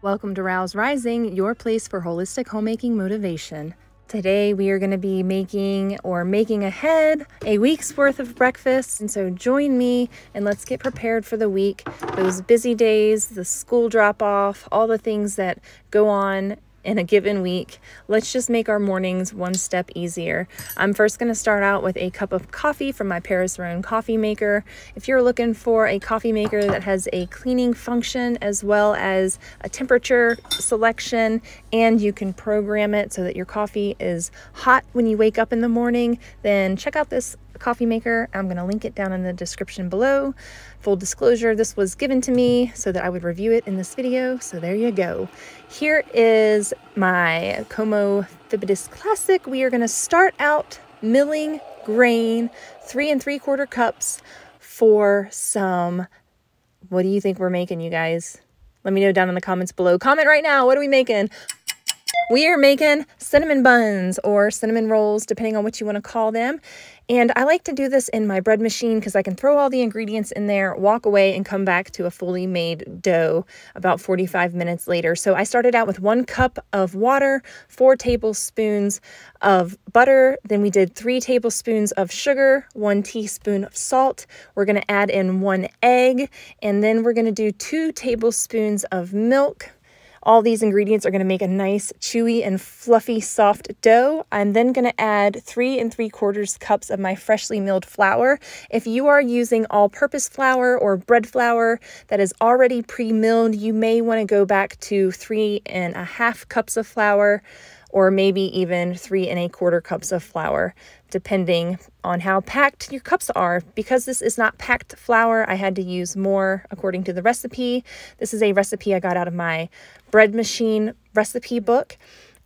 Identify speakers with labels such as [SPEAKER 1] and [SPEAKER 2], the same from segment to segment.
[SPEAKER 1] Welcome to Rouse Rising, your place for holistic homemaking motivation. Today we are going to be making ahead a week's worth of breakfast. And so join me and let's get prepared for the week. Those busy days, the school drop off, all the things that go on in a given week. Let's just make our mornings one step easier. I'm first going to start out with a cup of coffee from my RHôNE coffee maker. If you're looking for a coffee maker that has a cleaning function as well as a temperature selection, and you can program it so that your coffee is hot when you wake up in the morning, then check out this coffee maker. I'm going to link it down in the description below. Full disclosure, this was given to me so that I would review it in this video. So there you go. Here is my Como Fibidus Classic. We are going to start out milling grain, 3 3/4 cups for some, what do you think we're making, you guys? Let me know down in the comments below. Comment right now. What are we making? We are making cinnamon buns or cinnamon rolls, depending on what you want to call them. And I like to do this in my bread machine because I can throw all the ingredients in there, walk away, and come back to a fully made dough about 45 minutes later. So I started out with 1 cup of water, 4 tablespoons of butter. Then we did 3 tablespoons of sugar, 1 teaspoon of salt. We're going to add in 1 egg, and then we're going to do 2 tablespoons of milk. All these ingredients are going to make a nice, chewy and fluffy, soft dough. I'm then going to add 3 3/4 cups of my freshly milled flour. If you are using all-purpose flour or bread flour that is already pre-milled, you may want to go back to 3 1/2 cups of flour, or maybe even 3 1/4 cups of flour, depending on how packed your cups are. Because this is not packed flour, I had to use more according to the recipe. This is a recipe I got out of my bread machine recipe book,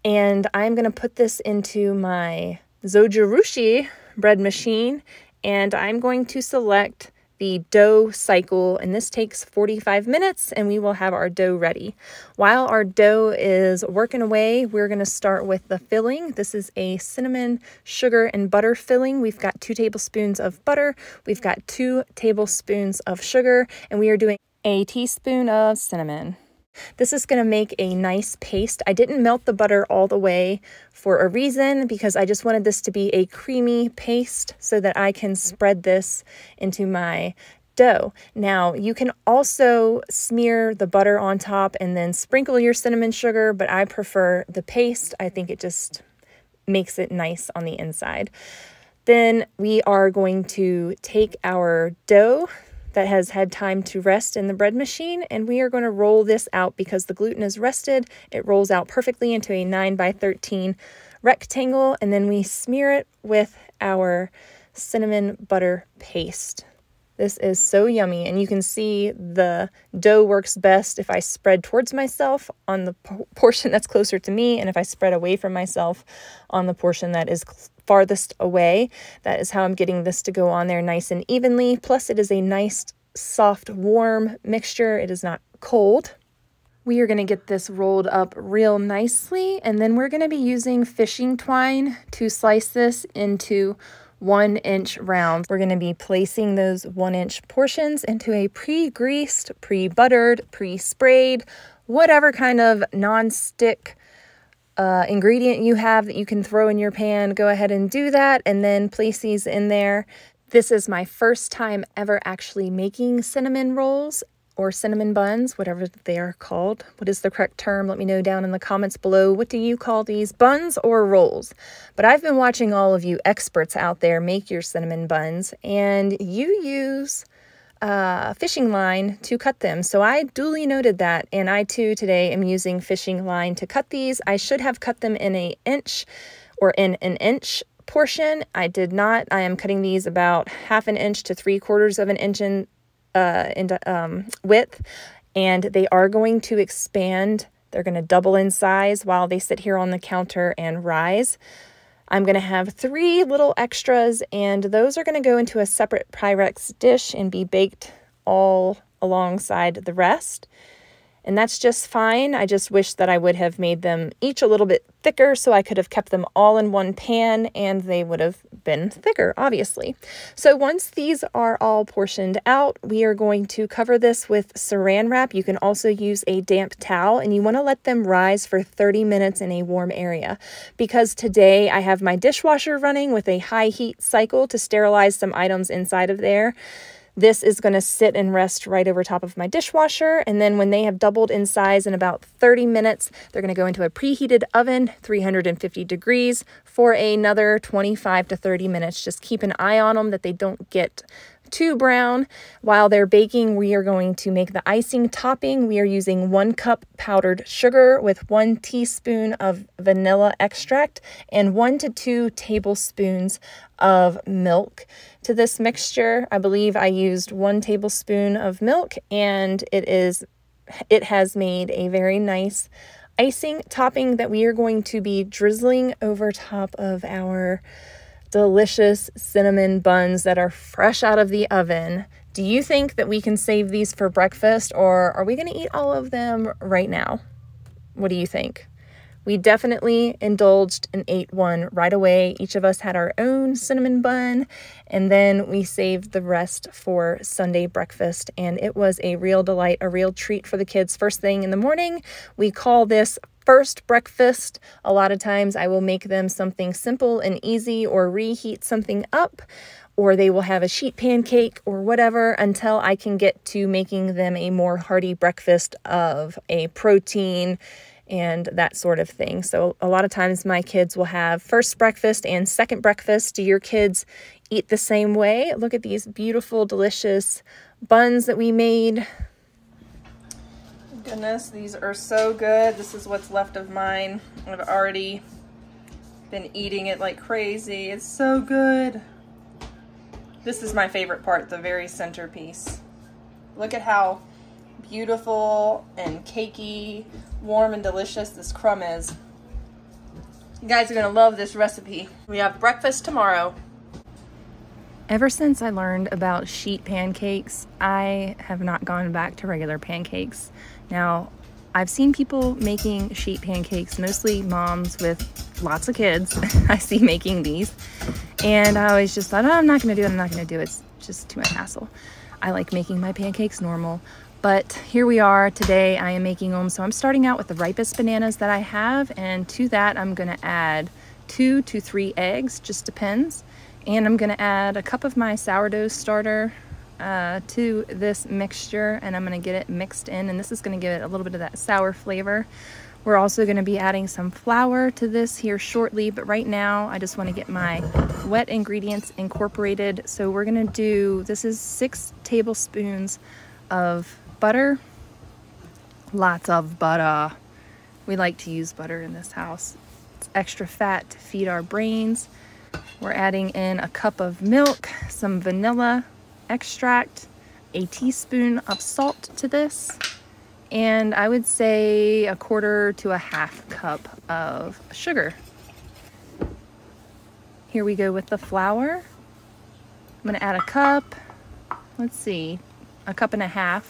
[SPEAKER 1] and I'm going to put this into my Zojirushi bread machine, and I'm going to select the dough cycle, and this takes 45 minutes and we will have our dough ready. While our dough is working away, we're going to start with the filling. This is a cinnamon, sugar, and butter filling. We've got 2 tablespoons of butter, we've got 2 tablespoons of sugar, and we are doing a teaspoon of cinnamon. This is going to make a nice paste. I didn't melt the butter all the way for a reason, because I just wanted this to be a creamy paste so that I can spread this into my dough. Now, you can also smear the butter on top and then sprinkle your cinnamon sugar, but I prefer the paste. I think it just makes it nice on the inside. Then we are going to take our dough that has had time to rest in the bread machine, and we are going to roll this out. Because the gluten is rested, it rolls out perfectly into a 9 by 13 rectangle, and then we smear it with our cinnamon butter paste. This is so yummy, and you can see the dough works best if I spread towards myself on the portion that's closer to me, and if I spread away from myself on the portion that is farthest away. That is how I'm getting this to go on there nice and evenly. Plus, it is a nice, soft, warm mixture. It is not cold. We are going to get this rolled up real nicely, and then we're going to be using fishing twine to slice this into 1-inch rounds. We're going to be placing those 1-inch portions into a pre-greased, pre-buttered, pre-sprayed, whatever kind of non-stick ingredient you have that you can throw in your pan. Go ahead and do that, and then place these in there. This is my first time ever actually making cinnamon rolls or cinnamon buns, whatever they are called. What is the correct term? Let me know down in the comments below. What do you call these, buns or rolls? But I've been watching all of you experts out there make your cinnamon buns, and you use fishing line to cut them. So I duly noted that, and I too today am using fishing line to cut these. I should have cut them in an inch or in an inch portion. I did not. I am cutting these about 1/2 inch to 3/4 of an inch in width, and they are going to expand. They're going to double in size while they sit here on the counter and rise. I'm going to have 3 little extras, and those are going to go into a separate Pyrex dish and be baked all alongside the rest. And that's just fine. I just wish that I would have made them each a little bit thicker so I could have kept them all in one pan and they would have been thicker, obviously. So once these are all portioned out, we are going to cover this with saran wrap. You can also use a damp towel, and you want to let them rise for 30 minutes in a warm area. Because today I have my dishwasher running with a high heat cycle to sterilize some items inside of there. This is going to sit and rest right over top of my dishwasher, and then when they have doubled in size in about 30 minutes, they're going to go into a preheated oven, 350 degrees, for another 25 to 30 minutes. Just keep an eye on them that they don't get too brown. While they're baking, we are going to make the icing topping. We are using 1 cup powdered sugar with 1 teaspoon of vanilla extract and 1 to 2 tablespoons of milk to this mixture. I believe I used 1 tablespoon of milk, and it has made a very nice icing topping that we are going to be drizzling over top of our delicious cinnamon buns that are fresh out of the oven. Do you think that we can save these for breakfast, or are we going to eat all of them right now? What do you think? We definitely indulged and ate one right away. Each of us had our own cinnamon bun, and then we saved the rest for Sunday breakfast, and it was a real delight, a real treat for the kids first thing in the morning. We call this first breakfast. A lot of times I will make them something simple and easy, or reheat something up, or they will have a sheet pancake or whatever, until I can get to making them a more hearty breakfast of a protein and that sort of thing. So a lot of times my kids will have first breakfast and second breakfast. Do your kids eat the same way? Look at these beautiful, delicious buns that we made. Goodness, these are so good. This is what's left of mine. I've already been eating it like crazy. It's so good. This is my favorite part, the very centerpiece. Look at how beautiful and cakey, warm and delicious this crumb is. You guys are gonna love this recipe. We have breakfast tomorrow. Ever since I learned about sheet pancakes, I have not gone back to regular pancakes. Now, I've seen people making sheet pancakes, mostly moms with lots of kids. I see making these, and I always just thought, oh, I'm not gonna do it, I'm not gonna do it. It's just too much hassle. I like making my pancakes normal. But here we are today. I am making them. So I'm starting out with the ripest bananas that I have, and to that I'm gonna add 2 to 3 eggs, just depends. And I'm gonna add a cup of my sourdough starter to this mixture, and I'm gonna get it mixed in, and this is gonna give it a little bit of that sour flavor. We're also gonna be adding some flour to this here shortly, but right now I just wanna get my wet ingredients incorporated. So we're gonna do, this is 6 tablespoons of butter. Lots of butter. We like to use butter in this house. It's extra fat to feed our brains. We're adding in a cup of milk, some vanilla extract, a teaspoon of salt to this, and I would say 1/4 to 1/2 cup of sugar. Here we go with the flour. I'm gonna add a cup, let's see, 1.5 cups,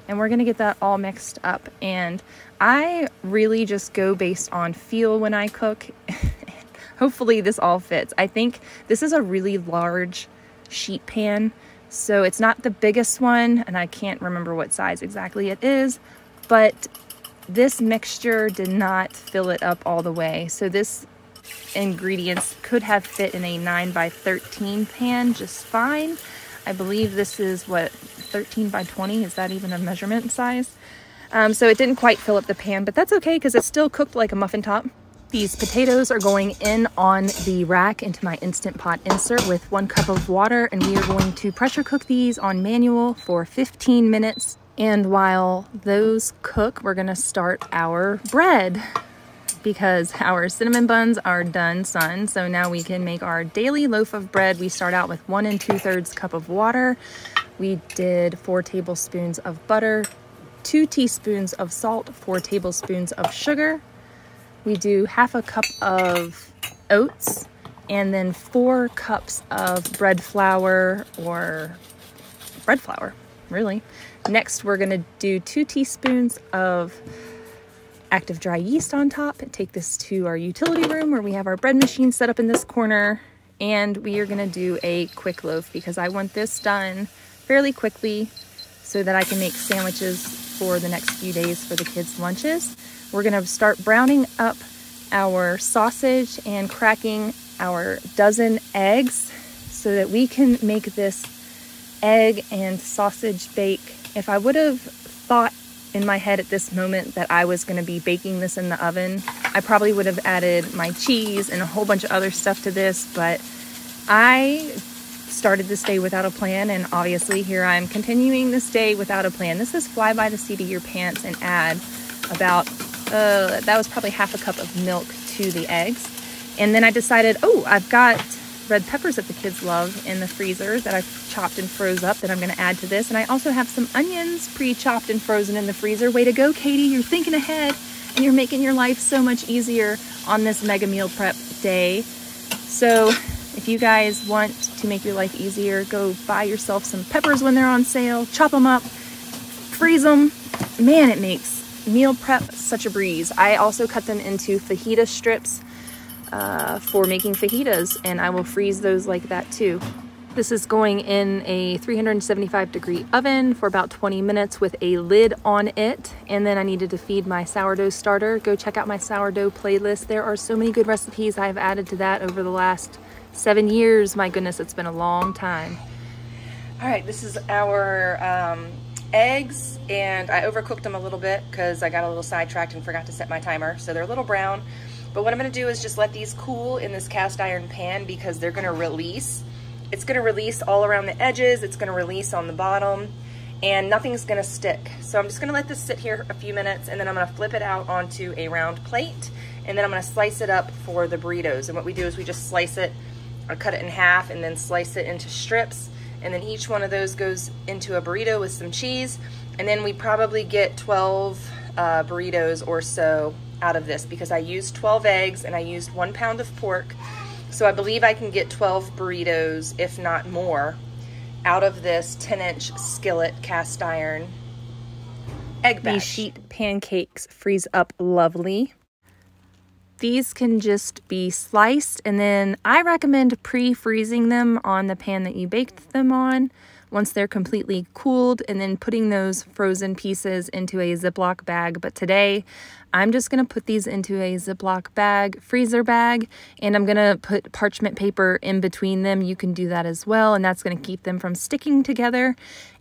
[SPEAKER 1] and we're gonna get that all mixed up. And I really just go based on feel when I cook. Hopefully this all fits. I think this is a really large sheet pan, so it's not the biggest one, and I can't remember what size exactly it is, but this mixture did not fill it up all the way. So this ingredients could have fit in a 9 by 13 pan just fine. I believe this is what, 13 by 20, is that even a measurement size? So it didn't quite fill up the pan, but that's okay because it's still cooked like a muffin top. These potatoes are going in on the rack into my Instant Pot insert with 1 cup of water, and we are going to pressure cook these on manual for 15 minutes. And while those cook, we're gonna start our bread because our cinnamon buns are done, son. So now we can make our daily loaf of bread. We start out with 1 2/3 cup of water. We did 4 tablespoons of butter, 2 teaspoons of salt, 4 tablespoons of sugar. We do 1/2 cup of oats, and then 4 cups of bread flour or bread flour. really. Next, we're gonna do 2 teaspoons of active dry yeast on top and take this to our utility room where we have our bread machine set up in this corner. And we are gonna do a quick loaf because I want this done fairly quickly so that I can make sandwiches for the next few days for the kids' lunches. We're gonna start browning up our sausage and cracking our dozen eggs so that we can make this egg and sausage bake. If I would have thought in my head at this moment that I was going to be baking this in the oven, I probably would have added my cheese and a whole bunch of other stuff to this, but I started this day without a plan, and obviously here I'm continuing this day without a plan. This is fly by the seat of your pants and add about, that was probably half a cup of milk to the eggs. And then I decided, oh, I've got red peppers that the kids love in the freezer that I've chopped and froze up that I'm going to add to this. And I also have some onions pre-chopped and frozen in the freezer. Way to go, Katie. You're thinking ahead and you're making your life so much easier on this mega meal prep day. So if you guys want to make your life easier, go buy yourself some peppers when they're on sale, chop them up, freeze them. Man, it makes meal prep such a breeze. I also cut them into fajita strips for making fajitas, and I will freeze those like that too. This is going in a 375-degree oven for about 20 minutes with a lid on it. And then I needed to feed my sourdough starter. Go check out my sourdough playlist. There are so many good recipes I've added to that over the last 7 years. My goodness, it's been a long time. All right, this is our eggs, and I overcooked them a little bit because I got a little sidetracked and forgot to set my timer. So they're a little brown. But what I'm gonna do is just let these cool in this cast iron pan because they're gonna release. It's gonna release all around the edges, it's gonna release on the bottom, and nothing's gonna stick. So I'm just gonna let this sit here a few minutes, and then I'm gonna flip it out onto a round plate, and then I'm gonna slice it up for the burritos. And what we do is we just slice it, or cut it in half, and then slice it into strips, and then each one of those goes into a burrito with some cheese, and then we probably get 12 burritos or so out of this because I used 12 eggs and I used 1 pound of pork. So I believe I can get 12 burritos, if not more, out of this 10-inch skillet cast iron egg batch. These sheet pancakes freeze up lovely. These can just be sliced, and then I recommend pre-freezing them on the pan that you baked them on once they're completely cooled, and then putting those frozen pieces into a Ziploc bag. But today, I'm just gonna put these into a Ziploc bag, freezer bag, and I'm gonna put parchment paper in between them. You can do that as well, and that's gonna keep them from sticking together.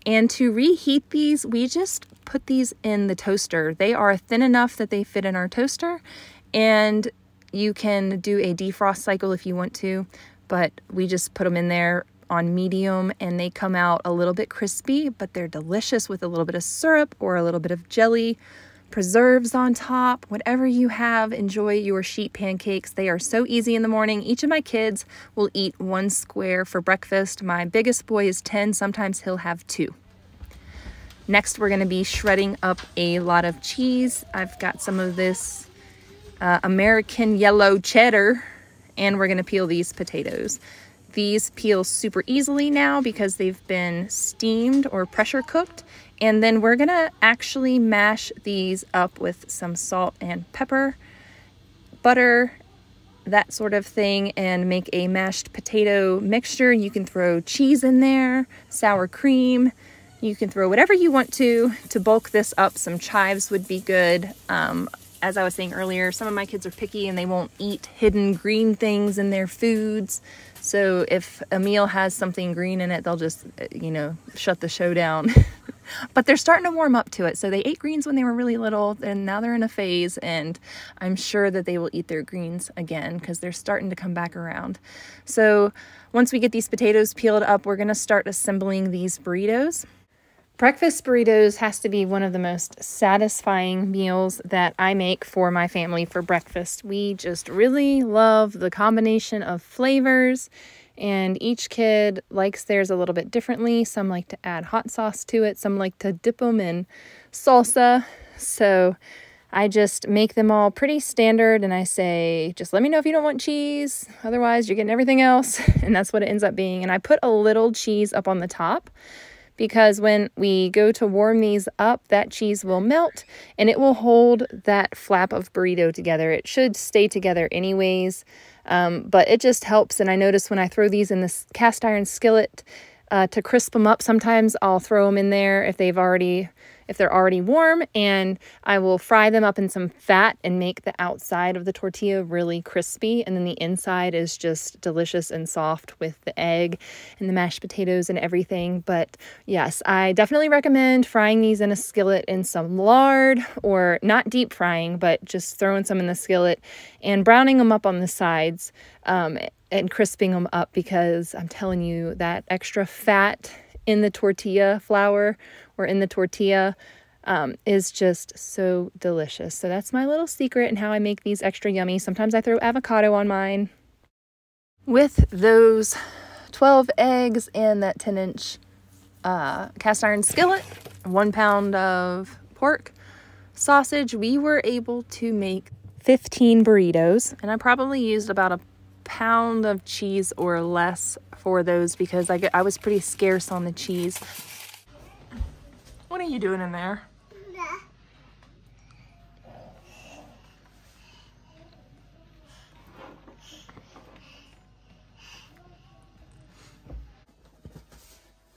[SPEAKER 1] And to reheat these, we just put these in the toaster. They are thin enough that they fit in our toaster, and you can do a defrost cycle if you want to, but we just put them in there on medium, and they come out a little bit crispy, but they're delicious with a little bit of syrup or a little bit of jelly, preserves on top. Whatever you have, enjoy your sheet pancakes. They are so easy in the morning. Each of my kids will eat 1 square for breakfast. My biggest boy is 10. Sometimes he'll have 2. Next, we're going to be shredding up a lot of cheese. I've got some of this American yellow cheddar, and we're going to peel these potatoes. These peel super easily now because they've been steamed or pressure cooked. And then we're gonna actually mash these up with some salt and pepper, butter, that sort of thing, and make a mashed potato mixture. You can throw cheese in there, sour cream. You can throw whatever you want to bulk this up. Some chives would be good. As I was saying earlier, some of my kids are picky and they won't eat hidden green things in their foods. So if a meal has something green in it, they'll just, you know, shut the show down. But they're starting to warm up to it. So they ate greens when they were really little, and now they're in a phase, and I'm sure that they will eat their greens again because they're starting to come back around. So once we get these potatoes peeled up, we're going to start assembling these burritos. Breakfast burritos has to be one of the most satisfying meals that I make for my family for breakfast. We just really love the combination of flavors, and each kid likes theirs a little bit differently. Some like to add hot sauce to it. Some like to dip them in salsa. So I just make them all pretty standard, and I say, just let me know if you don't want cheese. Otherwise, you're getting everything else. And that's what it ends up being. And I put a little cheese up on the top because when we go to warm these up, that cheese will melt and it will hold that flap of burrito together. It should stay together anyways, but it just helps. And I notice when I throw these in this cast iron skillet to crisp them up, sometimes I'll throw them in there if they're already warm, and I will fry them up in some fat and make the outside of the tortilla really crispy, and then the inside is just delicious and soft with the egg and the mashed potatoes and everything. But yes, I definitely recommend frying these in a skillet in some lard, or not deep frying, but just throwing some in the skillet and browning them up on the sides and crisping them up, because I'm telling you, that extra fat in the tortilla flour or in the tortilla is just so delicious. So that's my little secret and how I make these extra yummy. Sometimes I throw avocado on mine. With those 12 eggs and that 10-inch cast iron skillet, 1 pound of pork, sausage, we were able to make 15 burritos, and I probably used about a pound of cheese or less for those because I was pretty scarce on the cheese. What are you doing in there?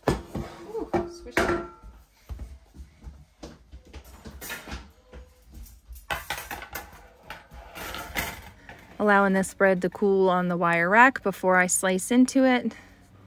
[SPEAKER 1] Ooh, swish it. Allowing this bread to cool on the wire rack before I slice into it.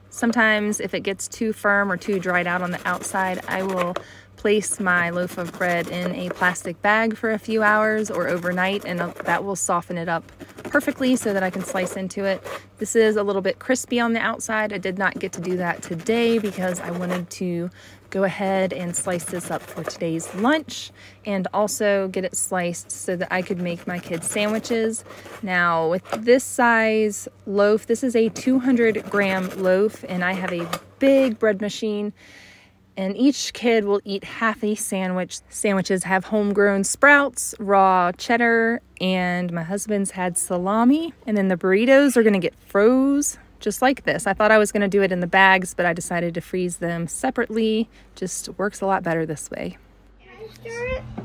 [SPEAKER 1] Sometimes if it gets too firm or too dried out on the outside, I will place my loaf of bread in a plastic bag for a few hours or overnight, and that will soften it up perfectly so that I can slice into it. This is a little bit crispy on the outside. I did not get to do that today because I wanted to go ahead and slice this up for today's lunch and also get it sliced so that I could make my kids sandwiches. Now with this size loaf, this is a 200-gram loaf, and I have a big bread machine, and each kid will eat half a sandwich. Sandwiches have homegrown sprouts, raw cheddar, and my husband's had salami. And then the burritos are gonna get froze just like this. I thought I was gonna do it in the bags, but I decided to freeze them separately. Just works a lot better this way.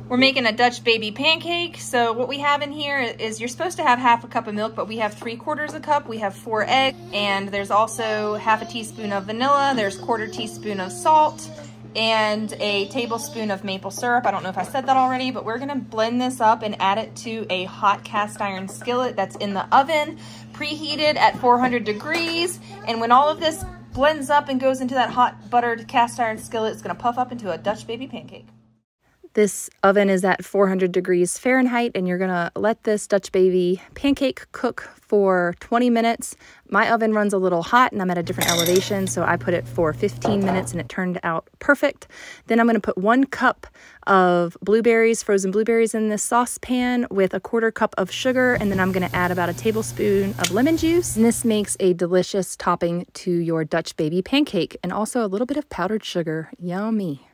[SPEAKER 1] We're making a Dutch baby pancake. So what we have in here is, you're supposed to have half a cup of milk, but we have 3/4 a cup. We have 4 eggs, and there's also half a teaspoon of vanilla. There's 1/4 teaspoon of salt and a tablespoon of maple syrup. I don't know if I said that already, but we're gonna blend this up and add it to a hot cast iron skillet that's in the oven, preheated at 400 degrees. And when all of this blends up and goes into that hot buttered cast iron skillet, it's gonna puff up into a Dutch baby pancake. This oven is at 400 degrees Fahrenheit, and you're gonna let this Dutch baby pancake cook for 20 minutes. My oven runs a little hot and I'm at a different elevation, so I put it for 15 minutes and it turned out perfect. Then I'm gonna put 1 cup of blueberries, frozen blueberries, in this saucepan with a 1/4 cup of sugar, and then I'm gonna add about a tablespoon of lemon juice. And this makes a delicious topping to your Dutch baby pancake, and also a little bit of powdered sugar. Yummy.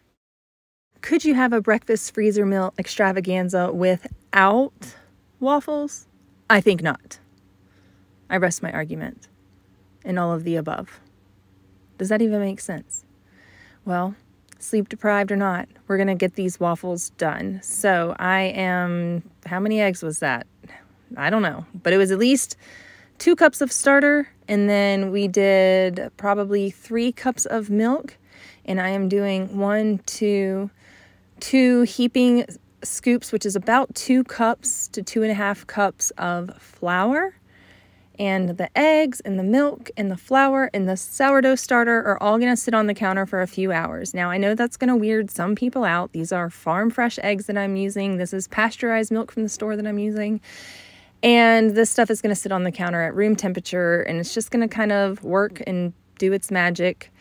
[SPEAKER 1] Could you have a breakfast freezer meal extravaganza without waffles? I think not. I rest my argument in all of the above. Does that even make sense? Well, sleep deprived or not, we're gonna get these waffles done. So how many eggs was that? I don't know, but it was at least 2 cups of starter, and then we did probably 3 cups of milk, and I am doing 2 heaping scoops, which is about 2 cups to 2.5 cups of flour. And the eggs and the milk and the flour and the sourdough starter are all going to sit on the counter for a few hours. Now, I know that's going to weird some people out. These are farm fresh eggs that I'm using. This is pasteurized milk from the store that I'm using. And this stuff is going to sit on the counter at room temperature, and it's just going to kind of work and do its magic.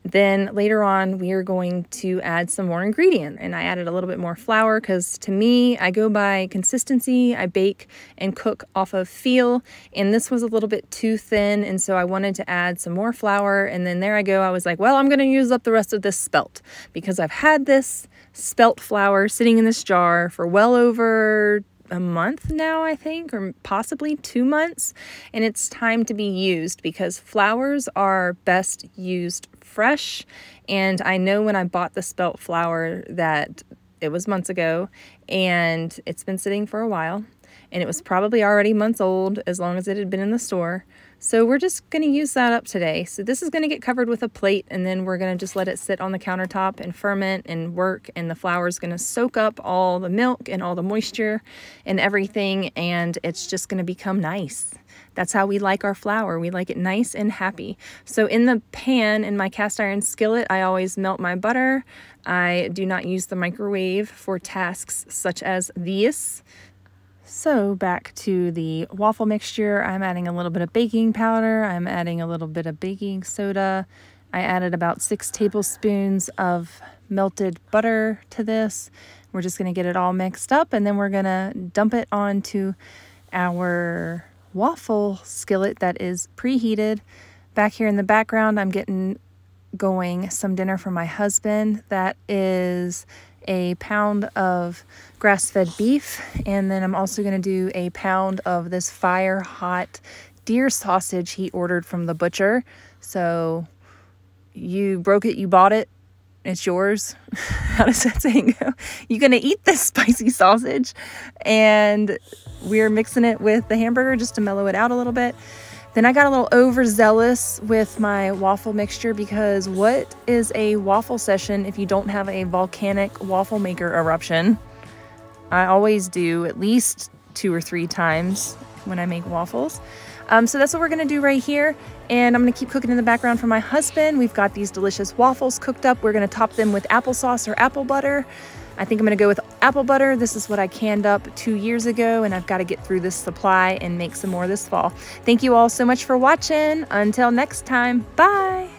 [SPEAKER 1] Then later on, we are going to add some more ingredient, and I added a little bit more flour because to me, I go by consistency. I bake and cook off of feel, and this was a little bit too thin, and so I wanted to add some more flour. And then there I go. I was like, well, I'm going to use up the rest of this spelt because I've had this spelt flour sitting in this jar for well over a month now, I think, or possibly 2 months, and it's time to be used because flours are best used fresh. And I know when I bought the spelt flour that it was months ago, and it's been sitting for a while, and it was probably already months old as long as it had been in the store. So we're just going to use that up today. So this is going to get covered with a plate, and then we're going to just let it sit on the countertop and ferment and work, and the flour is going to soak up all the milk and all the moisture and everything, and it's just going to become nice. That's how we like our flour. We like it nice and happy. So in the pan, in my cast iron skillet, I always melt my butter. I do not use the microwave for tasks such as these. So back to the waffle mixture, I'm adding a little bit of baking powder. I'm adding a little bit of baking soda. I added about 6 tablespoons of melted butter to this. We're just going to get it all mixed up, and then we're going to dump it onto our waffle skillet that is preheated. Back here in the background, I'm getting going some dinner for my husband. That is a pound of grass-fed beef, and then I'm also going to do a pound of this fire hot deer sausage he ordered from the butcher. So you broke it, you bought it, it's yours. How does that saying go? You're going to eat this spicy sausage, and we're mixing it with the hamburger just to mellow it out a little bit. Then I got a little overzealous with my waffle mixture, because what is a waffle session if you don't have a volcanic waffle maker eruption? I always do at least 2 or 3 times when I make waffles. So that's what we're going to do right here. And I'm going to keep cooking in the background for my husband. We've got these delicious waffles cooked up. We're going to top them with applesauce or apple butter. I think I'm going to go with apple butter. This is what I canned up 2 years ago, and I've got to get through this supply and make some more this fall. Thank you all so much for watching. Until next time, bye.